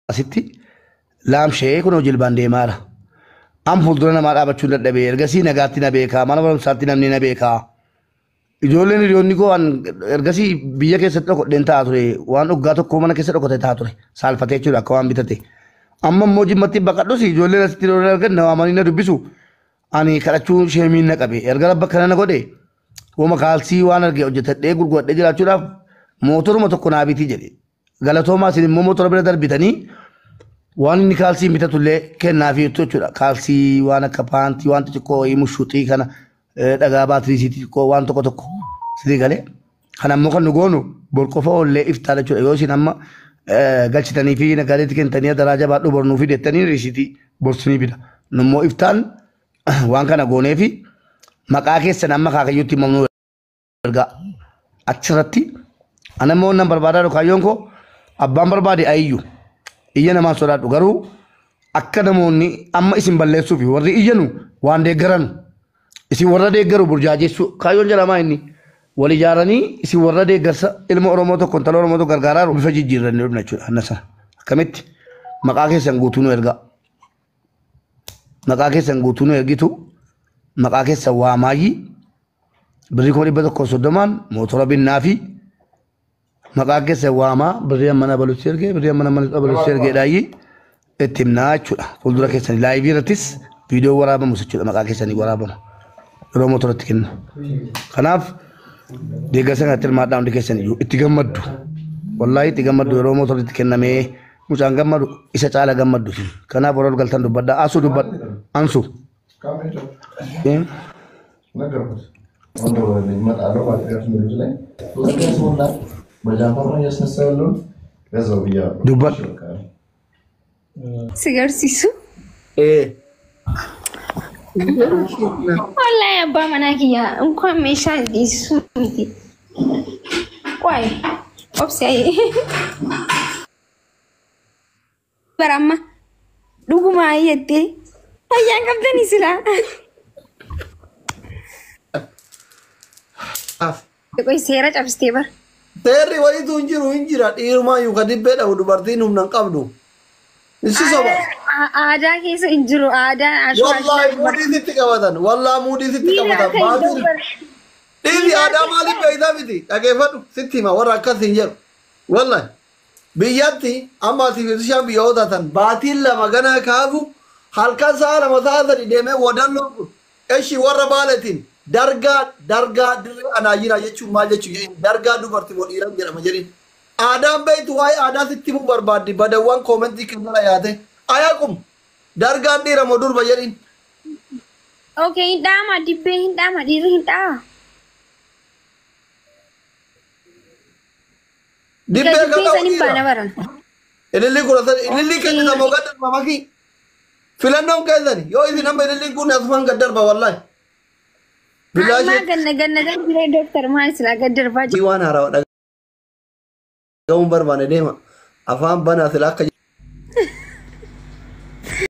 asitti laamshee kun jilbaan deemaara. Am fuuldura namaa dhaabachuu dadhabee ergasii nagaatti na beekaa mana barumsaatti namni na beekaa. Ijoolleen hiriyoonni koo ergasii biyya keessatti dhokodheen ta'a ture waan dhuggaa tokko mana keessa dhokotee ta'a ture saalfatee jechuudha akka waan bitate. Amma immoo jimmatti baqadhus ijoolleen asitti loon argan na waamanii na dubbisu ani kadhachuu sheemiin na qabe erga rabba kana na godhe wama kaalsii waan arge hojjetadhee gurguradhee jiraachuudhaaf mootoruma tokko naa bitii jedhe. Galatoomaa isin immoo mootora bira darbitanii waan inni kaalsii bitatullee kennaafi jechuudha. Kaalsii waan akka paantii waan xixiqqoo mushuuxii kana dhagaa baatiriisiitii xixiqqoo waan tokko sidii galee. Kana immoo kan nu goonu borqofa ollee iftaa jechuudha. Yoo isin amma galchitanii fi nagadeetti kennitanii daraaja baadhuu bornuu fi deettanii riisiitii borsinii bida. Nummoo iftaan waan kana goonee fi maqaa keessan amma kaakayyuutti mamnuu ergaa achirratti anammoo nan barbaadaa kaayyoon koo abbaan barbaade ayyu iyya namaan sodaadhu garuu akka namoonni amma isin balleessuuf warri iyyanu waan deeggaran isin warra deeggaru burjaajessu kaayyoon jedhamaa inni wal ijaaranii isin warra deeggarsa ilma Oromoo tokko intala Oromoo tokko gargaaraa bifa jijjiirranii dhufna jechuudha annasa akkamitti maqaa keessan guutuu nu ergaa maqaa keessan guutuu nu ergitu maqaa keessan waamaayyi birrii 130 mootora binnaa fi maqaa keessan waamaa birrii mana baluutti ergee birrii mana baluutti ergeedhaayi itti himnaa jechuudha fuuldura keessanii laayivii irrattis viidiyoo waraabamu jechuudha maqaa keessanii waraabamu yeroo mootoratti kenna kanaaf deeggarsa kanatti hirmaadhaa hundi keessan iyyuu itti gammaddu wallaahi itti gammaddu yeroo mootorratti kennamee mucaan gammadu isa caala gammaddu kanaaf warra galtan dubbadhaa asuu dubbadhu ansu dubbadhu sigarsiisu wallahi abbaa manaa kiyyaa እንኳን meeshaa dhiisuu miti qoy obsee baramma dhuguma ayyattee fayyaa qabdanii silaa qoy seera cabsitee bar seerri wayitu hin jira dhiirumaa yuu ka dibbee dhabu dubartiin humna hin qabdu issi soba aadaa keessa hin jiru aadaa wallahi muudii sitti qabatan wallahi muudii sitti qabatan baatiin dhiirri aadaa maaliif beektaa miti dhageeffadhu sitti hima warra akkas hin jedhu wallahi biyyatti amma artificial biyyoota tan baatiin lama gana kaafu halkan sa'a lama sa'a sadi deemee wadalloo kun eshi warra baalatiin dargaa dirree anaayinaa jechuun maal jechuun dargaa dubartii moo dhiiran jedhama jedhin aadaan beektu waa'ee aadaa sitti himuu barbaaddi badawwan koomentii keessaa yaate ayaaqum dargaan dhiira moo durba jedhin. Okay, hindama dibbee hindama dhiirri hindama. Dibbee kan sanii baana baran. Ililli kuratan ililli kenna moo gaddar mamaki filannoon keessani yoo isin amma ililli kun asumaan gaddar ba wallahi. Amma ganna diree doktor Maasila gaddar ba. Waan haaraa dhagahuun barbaane deema afaan banaa sila akka